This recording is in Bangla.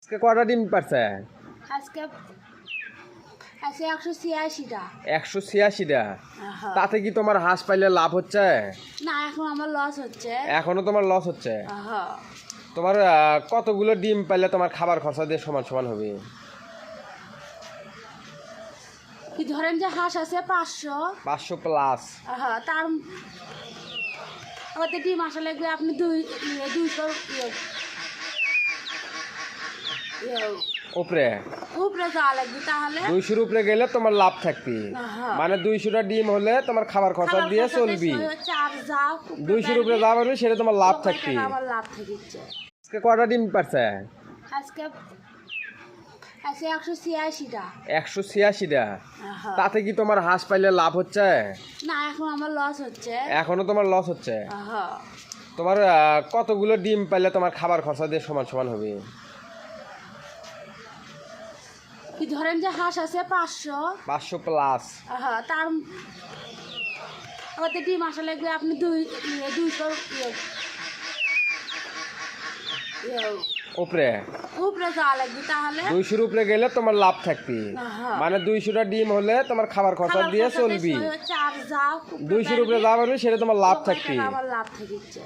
আজকে কয়টা ডিম পারছে? আজকে আছে 186টা। 186টা? হ্যাঁ। তাতে কি তোমার হাঁস পাইলে লাভ হচ্ছে? না, এখন আমার লস হচ্ছে। এখনো তোমার লস হচ্ছে? হ্যাঁ। তোমার কতগুলো ডিম পাইলে তোমার খাবার খরচা দিয়ে সমান সমান হবে? কি ধরেন যে হাঁস আছে 500। 500 প্লাস? হ্যাঁ, তার ওতে ডিম আসা লাগবে আপনি 200 উপরে উপরে যাওয়া লাগবে, তাহলে 200-র উপরে গেলে তোমার লাভ থাকবি। হ্যাঁ। মানে 200টা ডিম হলে তোমার খাবার খরচা দিয়ে চলবি। 200-র উপরে যা পারবি সেটা তোমার লাভ থাকবি। আমার লাভ থাকছে। আজকে কয়টা ডিম পারছে? আজকে আছে 186টা। 186টা? হ্যাঁ। তাতে কি তোমার হাঁস পাইলে লাভ হচ্ছে? না, এখন আমার লস হচ্ছে। এখনো তোমার লস হচ্ছে? হ্যাঁ। তোমার কতগুলো ডিম পাইলে তোমার খাবার খরচা দিয়ে সমান সমান হবে? কি ধরেন যে হাঁস আছে 500। 500 প্লাস? হ্যাঁ, তার ওতে ডিম আসা লাগবে আপনি 200 উপরে উপরে যাওয়া লাগবে, তাহলে 200-র উপরে গেলে তোমার লাভ থাকবি। হ্যাঁ। মানে 200টা ডিম হলে তোমার খাবার খরচা দিয়ে চলবি। 200-র উপরে যা পারবি সেটা তোমার লাভ থাকবি। আমার লাভ থাকছে।